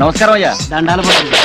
నమస్కారం అయ్యా. దండాలు పడుతుంది.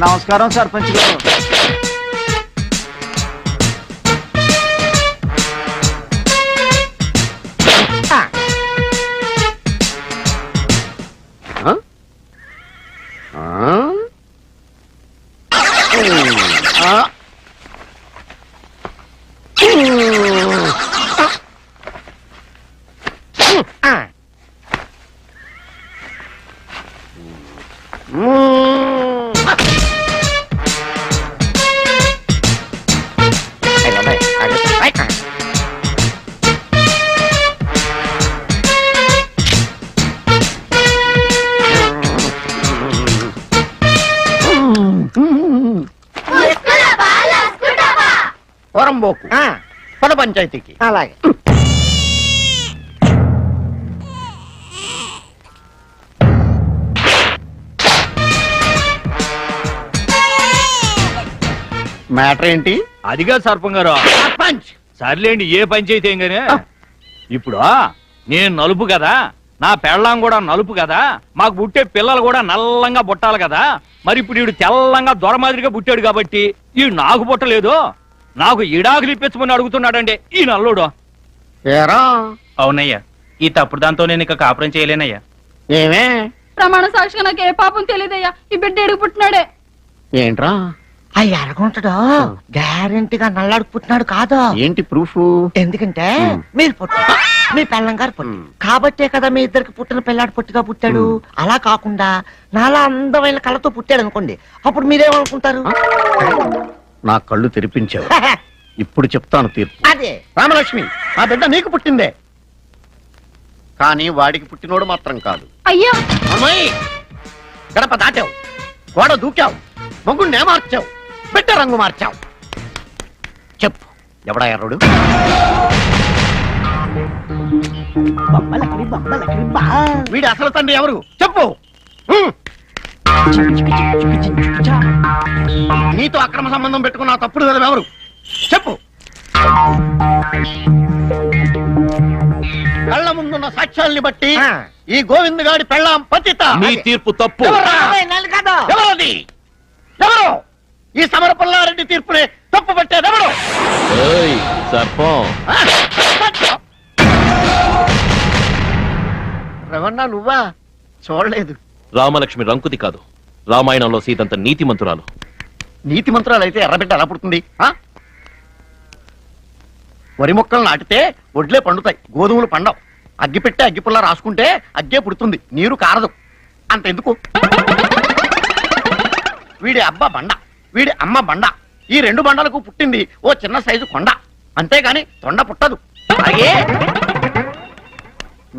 నమస్కారం సర్పంచ్ గారు. వరంబోకు పద పంచాయతీకి. అలాగే. మ్యాటర్ ఏంటి? అదిగా సర్పం గారు. సర్పంచ్ సర్లేండి, ఏ పంచాయతీ ఏం గానీ ఇప్పుడు నేను నలుపు కదా, నా పెళ్ళాం కూడా నలుపు కదా, మాకు పుట్టే పిల్లలు కూడా నల్లంగా పుట్టాలి కదా. మరి ఇప్పుడు వీడు తెల్లంగా దొరమాదిరిగా పుట్టాడు కాబట్టి ఈ నాకు పుట్టలేదు, నాకు ఇడాకులు ఇప్పించమని అడుగుతున్నాడండి ఈ నల్లుడు. ఏరా అవునయ్యా, ఈ తప్పుడు దాంతో నేను ఇక కాపురం చేయలేనయ్యా. ఏమే? ప్రమాణ సాక్షిగా నాకు ఏ పాపం తెలియదయ్యా, ఈ బిడ్డ ఎడుగు పుట్టినాడే. ఏంట్రా? ఆ ఎరగుంటాడు గ్యారెంటీగా నల్లాడు పుట్టినాడు కాదు. ఏంటి ప్రూఫ్? ఎందుకంటే మీరు పుట్టారు, మీ పెళ్ళం గారు పుట్టారు కాబట్టే కదా మీ ఇద్దరికి పుట్టిన పిల్లాడు పొట్టిగా పుట్టాడు. అలా కాకుండా నాలా అందమైన కళ్ళతో పుట్టాడు అనుకోండి, అప్పుడు మీరేమనుకుంటారు? నా కళ్ళు తెరిపించావు. ఇప్పుడు చెప్తాను తీర్పు. అదే రామలక్ష్మి, ఆ బిడ్డ నీకు పుట్టిందే, కానీ వాడికి పుట్టినోడు మాత్రం కాదు. అయ్యా అమ్మాయి, గడప దాటావు, గోడ దూకావు, మొగ్గుండే మార్చావు, బిడ్డ రంగు మార్చావు. చెప్పు, ఎవడా ఎర్రుడు? వీడి అసలు తండ్రి ఎవరు? చెప్పు. నీతో అక్రమ సంబంధం పెట్టుకున్న తప్పుడు కదా ఎవరు? చెప్పు. కళ్ళ ముందున్న సాక్ష్యాల్ని బట్టి ఈ గోవింద్ గాడి పెళ్ళాం పతిత. నీ తీర్పు తప్పు. ఎవరది? ఎవరు ఈ సమర పుల్లారెడ్డి తీర్పుని తప్పు పట్టేది ఎవరు? సర్పం రవణ, నువ్వా? చూడలేదు. రామలక్ష్మి రంకుతి కాదు, రామాయణంలో సీతంత నీతిమంతురాలు. నీతి మంత్రాలు అయితే ఎర్రబిడ్డ ఎలా పుడుతుంది? వరి మొక్కలు నాటితే ఒడ్లే పండుతాయి, గోధుమలు పండవు. అగ్గి పెట్టే అగ్గిపుల్ల రాసుకుంటే అగ్గే పుడుతుంది, నీరు కారదు. అంతెందుకు, వీడి అబ్బ బండ, వీడి అమ్మ బండ, ఈ రెండు బండలకు పుట్టింది ఓ చిన్న సైజు కొండ, అంతేగాని తొండ పుట్టదు. అలాగే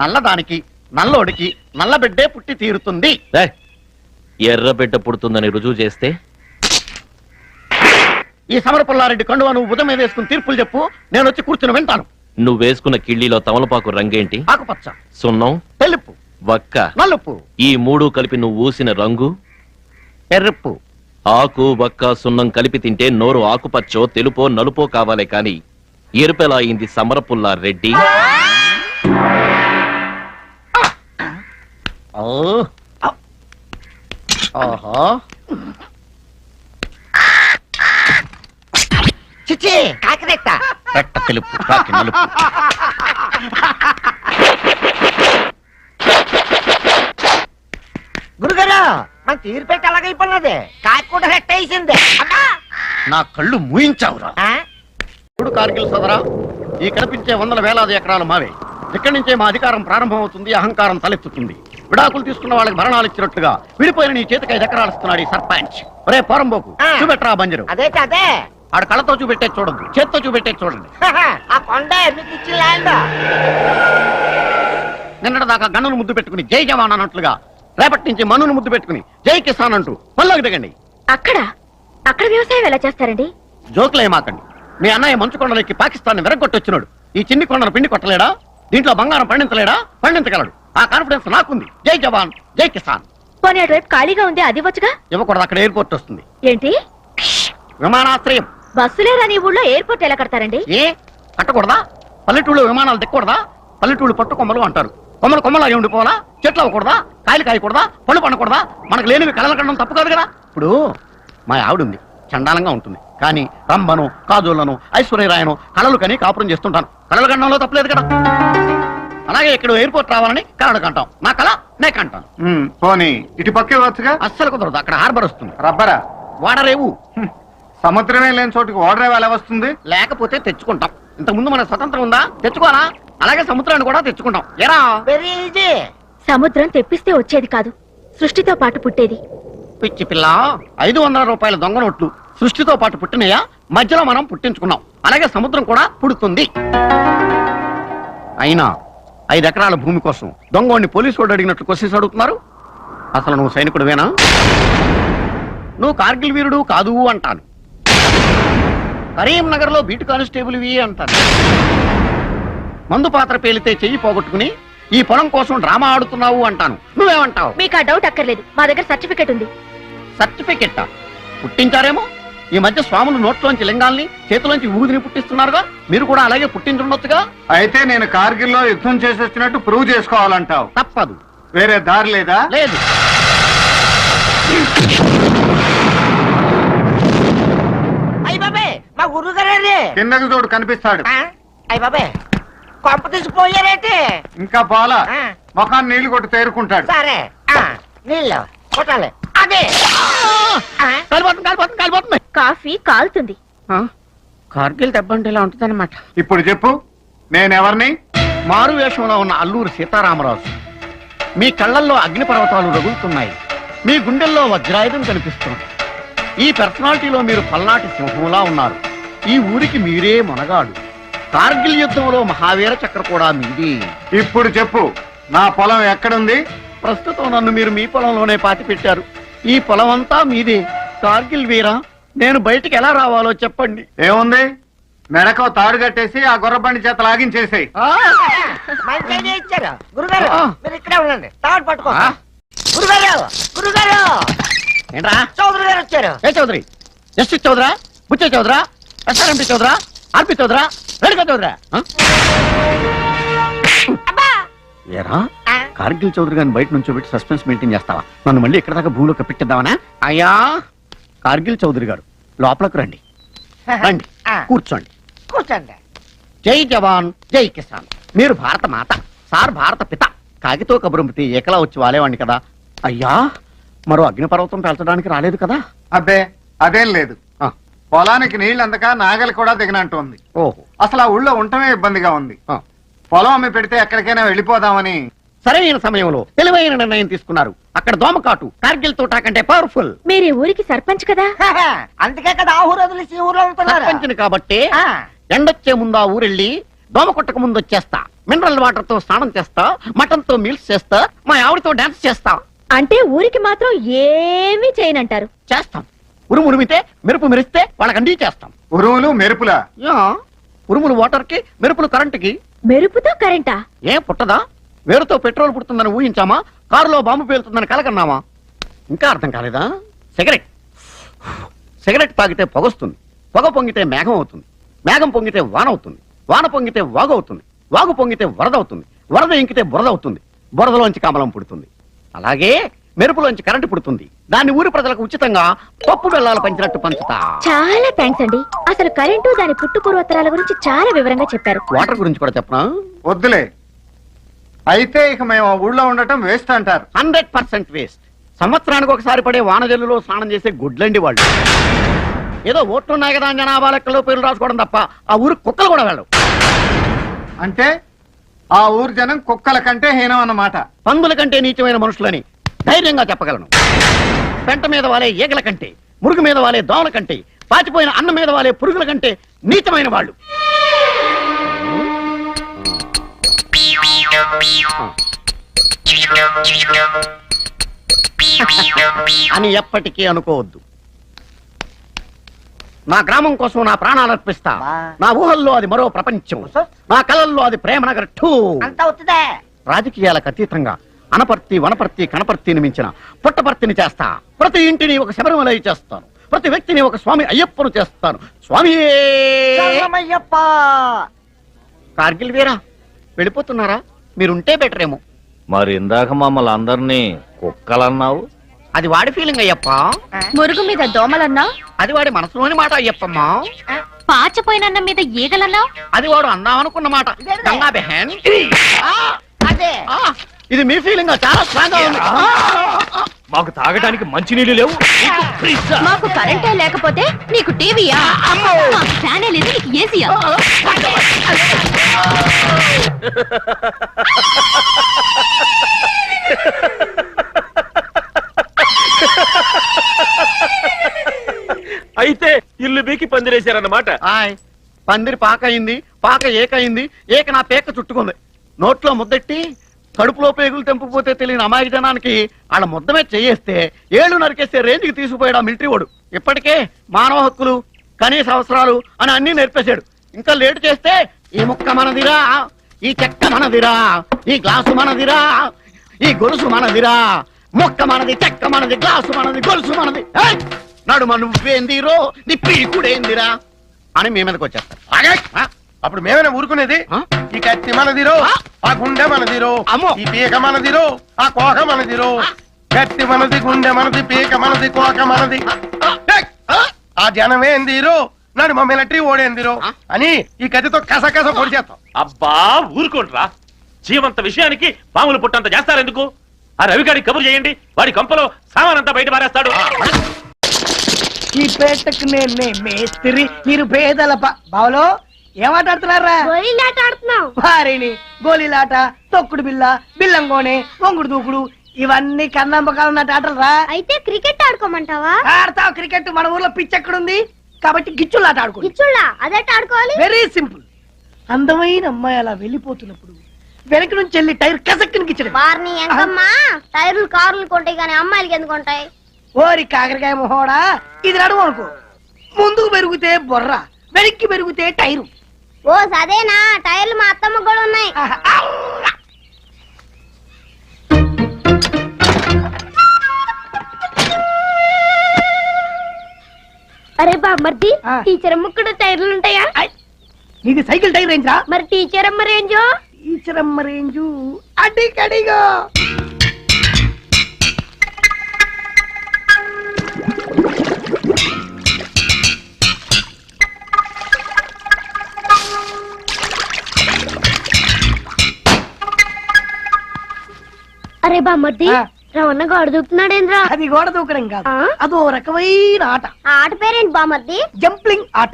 నల్లదానికి నల్లోడికి నల్ల బిడ్డే పుట్టి తీరుతుంది. ఎర్రబిడ్డ పుడుతుందని రుజువు చేస్తే ఈ సమర పుల్లారెడ్డి కండువా నువ్వు బుధం మీద వేసుకుని తీర్పులు చెప్పు, నేను వచ్చి కూర్చుని వింటాను. నువ్వు వేసుకున్న కిళ్ళీలో తమలపాకు రంగేంటి? ఆకుపచ్చ, సున్నం, తెలుపు, వక్క, నలుపు. ఈ మూడు కలిపి నువ్వు ఊసిన రంగు ఎర్రపు. ఆకు, వక్క, సున్నం కలిపి తింటే నోరు ఆకుపచ్చో తెలుపో నలుపో కావాలే కాని ఎరుపెలా అయింది సమరపుల్లా రెడ్డి? చిచ్చి కాకిరెట్ట రెట్ట తెలుపు, కాకి నలుపు. గురుగారు, మన తీరు పెట్టి అలాగైపోయినది, కాకి కూడా రెట్ట వేసింది. నా కళ్ళు మూయించావురా. ఇప్పుడు కార్గిల్ సోదరా, ఈ కనిపించే వందల వేలాది ఎకరాలు మావే. ఇక్కడి నుంచే మా అధికారం ప్రారంభమవుతుంది, అహంకారం తలెత్తుతుంది. విడాకులు తీసుకున్న వాళ్ళకి భరణాలు ఇచ్చినట్టుగా విడిపోయిన నీ చేతికి 5 ఎకరాలు ఇస్తున్నాడు ఈ సర్పంచ్. ఒరే పోరంబోకు, చూపెట్టరా బంజరు. అదే అదే, ఆడ కళ్ళతో చూపెట్టే చూడద్దు, చేత్తో చూపెట్టే చూడండి. ఆ కొండ మీకు ఇచ్చిన ల్యాండ్. నిన్నటి దాకా గన్నును ముద్దు పెట్టుకుని జై జవాన్ అన్నట్లుగా రేపటి నుంచి మనును ముద్దు పెట్టుకుని జై కిసాన్ అంటూ పల్లోకి దిగండి. అక్కడ వ్యవసాయం ఎలా చేస్తారండి? జోకులేమాకండి. మీ అన్నయ్య మంచు కొండలకి పాకిస్తాన్ విరగొట్టొచ్చినాడు. ఈ చిన్ని కొండను పిండి కొట్టలేడా? దీంట్లో బంగారం పండించలేడా? పండించగలడు. ఆ కాన్ఫిడెన్స్ నాకుంది. జై జవాన్, జై కిసాన్. పోనీ అటువైపు ఖాళీగా ఉంది, అది వచ్చుగా. ఇవ్వకూడదు, అక్కడ ఎయిర్పోర్ట్ వస్తుంది. ఏంటి? విమానాశ్రయం. బస్సులే రాని ఊళ్ళో ఎయిర్పోర్ట్ ఎలా కడతారండి? ఏ కట్టకూడదా? పల్లెటూళ్ళు విమానాలు దిక్కకూడదా? పల్లెటూళ్ళు పట్టుకొమ్మలు అంటారు. కొమ్మలు కొమ్మలాగే ఉండిపోవాలా? చెట్లు అవ్వకూడదా? కాయలు కాయకూడదా? పళ్ళు పండకూడదా? మనకు లేనివి కళలు కనడం తప్పు కాదు కదా. ఇప్పుడు మా ఆవిడ ఉంది, చండాలంగా ఉంటుంది, కానీ రంభను, కాజోళ్లను, ఐశ్వర్యరాయను కళలు కని కాపురం చేస్తుంటాను. కళలు కనడంలో తప్పలేదు కదా. అలాగే ఇక్కడ ఎయిర్పోర్ట్ రావాలని కళలు కంటాం. నా కళ నే కంటాను. పోనీ ఇటు పక్కే వచ్చుగా. అస్సలు కుదరదు, అక్కడ హార్బర్ వస్తుంది. రబ్బరా వాడరేవు. సముద్రమే లేని చోటుకి ఓడరేవు ఎలా వస్తుంది? లేకపోతే తెచ్చుకుంటాం. ఇంతకుముందు మన స్వతంత్రం ఉందా? తెచ్చుకోవాలా? అలాగే సముద్రాన్ని కూడా తెచ్చుకుంటాం. ఎరా వెరీ ఈజీ. సముద్రం తెప్పిస్తే వచ్చేది కాదు, సృష్టితో పాటు పుట్టేది. పిచ్చి పిల్ల, 500 రూపాయల దొంగ నోట్లు సృష్టితో పాటు పుట్టినయా? మధ్యలో మనం పుట్టించుకున్నాం. అలాగే సముద్రం కూడా పుడుతుంది. అయినా 5 ఎకరాల భూమి కోసం దొంగోడిని పోలీసు వాడు అడిగినట్లు క్వశ్చన్స్ అడుగుతున్నారు. అసలు నువ్వు సైనికుడివేనా? నువ్వు కార్గిల్ వీరుడు కాదు అంటాను. కరీంనగర్ లో బీటు కానిస్టేబుల్ ఇవి అంటాను. మందు పాత్ర పేలితే చెయ్యి పోగొట్టుకుని ఈ పొలం కోసం డ్రామా ఆడుతున్నావు అంటాను. నువ్వేమంటావు? మీకు ఆ డౌట్ అక్కర్లేదు, మా దగ్గర సర్టిఫికెట్ ఉంది. సర్టిఫికెట్టా? పుట్టించారేమో. ఈ మధ్య స్వాములు నోట్లోంచి లింగాల్ని, చేతిలోంచి ఊదిని పుట్టిస్తున్నారుగా. మీరు కూడా అలాగే పుట్టించుండొచ్చుగా. అయితే నేను కార్గిల్ లో యుద్ధం చేసి వచ్చినట్టు ప్రూవ్ చేసుకోవాలంటావు. తప్పదు. వేరే దారి లేదా? లేదు. అయ్య బాబే, మా గురువు గారే. కిందకి చూడు కనిపిస్తాడు. అయ్య బాబే, కొంప తీసిపోయారేంటి? ఇంకా పోలా, ఆ. ముఖాన్ని నీళ్లు కొట్టి తేరుకుంటాడు. సరే, నీళ్ళు కొట్టాలి. అదే కాలిపోతుంది, కాలిపోతుంది, కాలిపోతుంది. కాఫీ కాలుతుంది. కార్గిల్ దెబ్బ అంటే ఇలా ఉంటుందన్నమాట. ఇప్పుడు చెప్పు, నేనెవరిని? మారు వేషంలో ఉన్న అల్లూరు సీతారామరాజు. మీ కళ్ళల్లో అగ్నిపర్వతాలు రగులుతున్నాయి, మీ గుండెల్లో వజ్రాయుధం కనిపిస్తుంది. ఈ పర్సనాలిటీలో మీరు పల్నాటి సింహంలా ఉన్నారు. ఈ ఊరికి మీరే మొనగాడు. కార్గిల్ యుద్ధంలో మహావీర చక్ర కూడా మీది. ఇప్పుడు చెప్పు, నా పొలం ఎక్కడుంది? ప్రస్తుతం నన్ను మీరు మీ పొలంలోనే పాతి పెట్టారు. ఈ పొలం అంతా మీదే. కార్గిల్ వీరా, నేను బయటికి ఎలా రావాలో చెప్పండి. ఏముంది, మెడకో తాడు కట్టేసి ఆ గుర్రబండి చేత లాగించేసాయి. మంచి ఐడియా ఇచ్చారు గురుగారు. ఆ. మీరు ఇక్కడే ఉండండి, తాడు పట్టుకో. ఆ. గురుగారు, గురుగారు, ఏంట్రా? చౌదరి గారు వచ్చారు. ఏ చౌదరి? జస్టిస్ చౌదరా? బుచ్చే చౌదరా? ఎస్ఆర్ఎంపీ చౌదరా? ఆర్పి చౌదరా? రేణుకా చౌదరా? ఏరా, కార్గిల్ చౌదరి గారిని బయట నుంచి పెట్టి సస్పెన్స్ మెయింటైన్ చేస్తావా? నన్ను మళ్ళీ ఇక్కడ దాకా భూమిలో కప్పెట్టిద్దామనా? అయ్యా, కార్గిల్ చౌదరి గారు లోపలకు రండి. రండి, ఆ. కూర్చోండి. కూర్చోండి. జై జవాన్ జై కిసాన్. మీరు భారత మాత, సార్ భారత పిత. కాగితో కబురంపితే ఏకలా వచ్చి వాలేవాడిని కదా. అయ్యా, మరో అగ్నిపర్వతం పేల్చడానికి రాలేదు కదా? అబ్బే అదేం లేదు. ఆ. పొలానికి నీళ్ళు అందక నాగలి కూడా దిగనంటుంది. ఓహో. అసలు ఆ ఊళ్ళో ఉండటమే ఇబ్బందిగా ఉంది. ఆ. పొలం అమ్మి పెడితే ఎక్కడికైనా వెళ్ళిపోదామని. సరైన సమయంలో తెలివైన నిర్ణయం తీసుకున్నారు. అక్కడ దోమకాటు కార్గిల్ తోటా కంటే పవర్ఫుల్. మీరు ఈ ఊరికి సర్పంచ్ కదా. అందుకే కదా ఆ ఊరు వదిలేసి ఈ ఊర్లో ఉంటున్నారు. సర్పంచిని కాబట్టి ఆ. ఎండొచ్చే ముందు ఆ ఊరెళ్ళి దోమ కొట్టక ముందు వచ్చేస్తా. మినరల్ వాటర్ తో స్నానం చేస్తా, మటన్ తో మీల్స్ చేస్తా, మా ఆవిడతో డాన్స్ చేస్తా. అంటే ఊరికి మాత్రం ఏమీ చేయనంటారు. చేస్తాం. ఉరుమురిమితే, మెరుపు మెరిస్తే వాళ్ళకండి చేస్తాం. ఉరువులు మెరుపులా? యా, ఉరుములు వాటర్ కి, మెరుపులు కరెంటుకి. మెరుపుతో కరెంటా? ఏం పుట్టదా? వేరుతో పెట్రోల్ పుడుతుందని ఊహించామా? కారులో బాంబు పేలుతుందని కలకన్నామా? ఇంకా అర్థం కాలేదా? సిగరెట్ సిగరెట్ తాగితే పొగొస్తుంది, పొగ పొంగితే మేఘం అవుతుంది, మేఘం పొంగితే వాన అవుతుంది, వాన పొంగితే వాగు అవుతుంది, వాగు పొంగితే వరద అవుతుంది, వరద ఇంకితే బురద అవుతుంది, బురదలోంచి కమలం పుడుతుంది. అలాగే మెరుపులోంచి కరెంటు పుడుతుంది. దాన్ని ఊరి ప్రజలకు ఉచితంగా పప్పు బెల్లాలు పంచినట్టు పంచుతా. చాలా థ్యాంక్స్ అండి. అసలు కరెంటు దాని పుట్టు పూర్వోత్తరాల గురించి చాలా వివరంగా చెప్పారు. వాటర్ గురించి కూడా చెప్పనా? వద్దులే. అయితే ఇక మేము ఆ ఊళ్ళో ఉండటం వేస్ట్ అంటారు. 100% వేస్ట్. సంవత్సరానికి ఒకసారి పడే వానజల్లులో స్నానం చేసే గుడ్లండి వాళ్ళు. ఏదో ఓట్లున్నాయి కదా అని జనాభా లెక్కలో పేర్లు రాసుకోవడం తప్ప ఆ ఊరు కుక్కలు కూడా వెళ్ళవు. అంటే ఆ ఊరు జనం కుక్కల కంటే హీనం అన్నమాట. పందుల కంటే నీచమైన మనుషులని ధైర్యంగా చెప్పగలను. పెంట మీద వాలే ఈగల కంటే, మురుగు మీద వాలే దోమల కంటే, పాచిపోయిన అన్నం మీద వాలే పురుగుల కంటే నీచమైన వాళ్ళు. అని ఎప్పటికీ అనుకోవద్దు. నా గ్రామం కోసం నా ప్రాణాలు అర్పిస్తా. నా ఊహల్లో అది మరో ప్రపంచం, నా కళల్లో అది ప్రేమనగర్ 2. అంత అవుతుందే. రాజకీయాలకు అతీతంగా అనపర్తి, వనపర్తి, కనపర్తిని మించిన పుట్టపర్తిని చేస్తా. ప్రతి ఇంటిని ఒక శబరిమల చేస్తాను, ప్రతి వ్యక్తిని ఒక స్వామి అయ్యప్పను చేస్తాను. స్వామి శరణమయ్యప్ప. కార్గిల్ వీరా, వెళ్ళిపోతున్నారా? మీరుంటే బెటరేమో. మరి ఇందాక మమ్మల్ని అందరినీ కుక్కలన్నావు. అది వాడి ఫీలింగ్ అయ్యప్ప. మురుగు మీద దోమలన్నా, అది వాడి మనసులోని మాట అయ్యప్పమ్మా. పాచపోయినన్న మీద ఈగలన్నా. అది వాడు అందామనుకున్న మాట. గంగా బెహన్. అదే ఇది మీ ఫీలింగ్ చాలా స్ట్రాంగ్ గా ఉంది. మాకు తాగడానికి మంచినీళ్ళు లేవు. మాకు కరెంటే లేకపోతే నీకు టీవీయా? మాకు ఫ్యానే లేదు, నీకు ఏసీయా? అయితే ఇల్లు బీకి పందిరేశారన్నమాట. ఆయ్, పందిరి పాక అయింది, పాక ఏకయింది, ఏక నా పేక చుట్టుకుంది. నోట్లో ముద్దెట్టి కడుపులో పేగులు తెంపుపోతే తెలియని అమాయక జనానికి వాళ్ళ ముద్దమే చేయేస్తే ఏళ్ళు నరికేస్తే రేంజ్కి తీసుకుపోయాడు ఆ మిలిటరీ వాడు. ఇప్పటికే మానవ హక్కులు, కనీస అవసరాలు అని అన్ని నేర్పేశాడు. ఇంకా లేటు చేస్తే ఈ ముక్క మనదిరా, ఈ చెక్క మనదిరా, ఈ గ్లాసు మనదిరా, ఈ గొలుసు మనదిరా, ముక్క మనది, చెక్క మనది, గ్లాసు మనది, గొలుసు మనది. ఏయ్! నడుమ నువ్వేందిరో, నీ పీకుడేందిరా అని మీ మీదకి వచ్చేస్తారు. అప్పుడు మేమైనా ఊరుకునేది? ఈ కత్తి మనదిరో, ఆ గుండె మనదిరో, అమ్మో! ఈ పీక మనదిరో, ఆ కోక మనదిరో. కత్తి మనది, గుండె మనది, పీక మనది, కోక మనది. ఏయ్! ఆ జనమేందిరో, నాడు మా మిలిటరీ ఓడేందిరో అని ఈ కత్తితో కసకస పొడి చేస్తాం. అబ్బా ఊరుకోండ్రా. జీవంత విషయానికి మామూలు పుట్టంత చేస్తారెందుకు? ఆ రవిగాడికి కబురు చేయండి, వాడి కంపలో సామానంతా బయట పారేస్తాడు. ఈ పేటకు నేనే మేస్త్రి, మీరు పేదల బావలో ఏమాటాడుతున్నారా? గోళీలాట ఆడుతున్నావు. వారిని గోళీలాట, తొక్కుడు బిల్ల, బిల్లంగోనే, వంగుడు దూకుడు ఇవన్నీ కన్నంబకాలు ఉన్నట్టు ఆటలు రా. అయితే క్రికెట్ ఆడుకోమంటావా? ఆడతావు క్రికెట్, మన ఊర్లో పిచ్ ఎక్కడుంది కాబట్టి గిచ్చులాట ఆడుకో. ఇచ్చుళ్ళా అదెట్ట ఆడుకోవాలి? Very simple. అందమైన అమ్మాయి అలా వెళ్ళిపోతున్నప్పుడు వెనక నుంచి వెళ్ళి టైర్ కసక్కుని గిచ్చడం. వారిని ఎంకమ్మా, టైర్లు కార్లు కొంటాయి కానీ అమ్మాయిలకి ఎందుకు ఉంటాయి? ఓరి కాకరకాయ మొహోడా, ఇది నడువు అనుకో. ముందుకు పెరిగితే బొర్ర, వెనక్కి పెరిగితే టైరు. ఓ సదేనా, టైర్లు మా అత్తమ్మ కూడా ఉన్నాయి. అరే బామ్మర్ది, టీచర్ అమ్మ కూడా టైర్లు ఉంటాయా? నీది సైకిల్ టైర్ రేంజ్ రా. మరి టీచర్ అమ్మ రేంజో? టీచర్ అమ్మ రేంజు అడిగడిగా. అరే బామ్మర్ది, రవణ గోడ దూకుతున్నాడేంద్రా? అది గోడ దూకడం కాదు, ఆ? అదో రకమైన ఆట. ఆ ఆట పేరేంటి బామ్మర్ది? జంప్లింగ్ ఆట.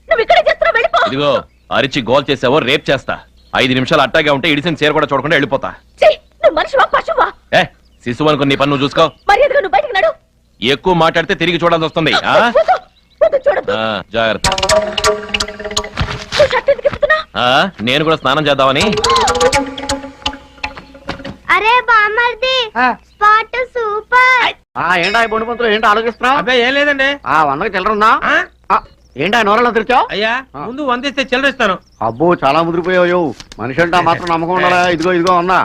నువ్వు ఇక్కడ చేస్తున్నా, వెళ్ళిపో. ఇదిగో అరిచి గోల్ చేసావో రేప్ చేస్తా. 5 నిమిషాలు అట్టాగే ఉంటే ఇడిసిన చీర కూడా చూడకుండా వెళ్ళిపోతా. నువ్వు మనిషివా పశువా? ఏ శిశువు అనుకుని నీ పని నువ్వు చూసుకో. మర్యాదగా నువ్వు బయటకు నడు. ఎక్కువ మాట్లాడితే తిరిగి చూడాల్సి వస్తుంది. చూడద్దు. జాగ్రత్త. షర్ట్ ఎందుకు ఇప్పుతున్నా? నేను కూడా స్నానం చేద్దామని. అరే బామ్మర్ది, స్పాట్ సూపర్. ఏంటా బొండు పంతులు, ఏంటో ఆలోచిస్తున్నావు? అబ్బాయి ఏం లేదండి. 100కి చిల్లరుందా? ఏంటా నోరలో తెరిచావు? అయ్యా ముందు 100 ఇస్తే చిల్లరిస్తాను. అబ్బో చాలా ముదిరిపోయావు. మనిషి అంటే మాత్రం నమ్మకం ఉండాలా? ఇదిగో ఇదిగో ఉన్నా.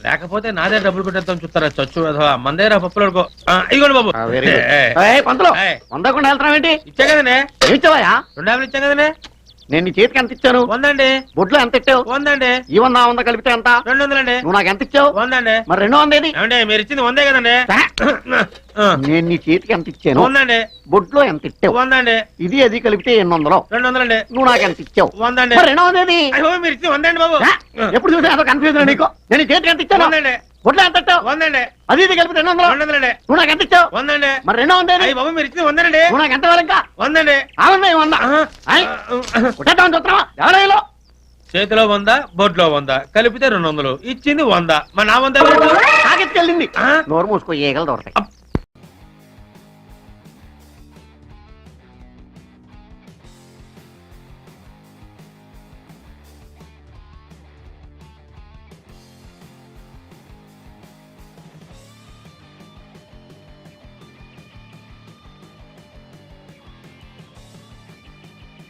లేకపోతే నా దగ్గర డబ్బులు కొట్టేద్దాం చూస్తారా చచ్చు అథవా మన దగ్గర పప్పులు ఇదిగోండి బాబు. పంతులు 100 కుండా వెళ్తున్నావు ఏంటి? ఇచ్చా కదండి. ఇచ్చావా? 2 ఇచ్చాం కదండి. నేను నీ చేతికి ఎంత ఇచ్చాను? 100 అండి. బొడ్లో ఎంత ఇచ్చావు? 100 అండి. ఈ 100 కలిపితే ఎంత? 200 అండి. నువ్వు నాకు ఎంత ఇచ్చావు? 100 అండి. మరి 200 ఏది? ఏమండి మీరు ఇచ్చింది 100 కదండి. నేను నీ చేతికి ఎంత ఇచ్చాను? 100 అండి. బొడ్లో ఎంత ఇచ్చావు? 100 అండి. ఇది అది కలిపితే 800. 200 అండి. నువ్వు నాకు ఎంత ఇచ్చావు? 100 అండి. మరి 200 ఏది? అయ్యో మీరు ఇచ్చింది 100 అండి బాబు. ఎప్పుడు చూసా అదో కన్ఫ్యూజన్ నీకు. నేను నీ చేతికి ఎంత ఇచ్చాను? 100 అండి. బొడ్లో ఎంత ఇచ్చావు? 100 అండి. అది ఇది కలిపితే 200. 200 అండి. నువ్వు నాకు ఎంత ఇచ్చావు? 100 అండి. మరి 200 ఏది? అయ్యి బాబు మీరు ఇచ్చింది 100 అండి. నువ్వు నాకు ఎంత ఇవ్వాలి ఇంకా? 100 అండి. అవునా 100? కుట్టేద్దామని చూస్తున్నావా? ఎవరైనా చేతిలో 100, బొడ్లో 100 కలిపితే 200. ఇచ్చింది 100. మరి నా 100 కాకెత్తుకెళ్ళింది. నోరు మూసుకో, ఏగలు దొరతాయి.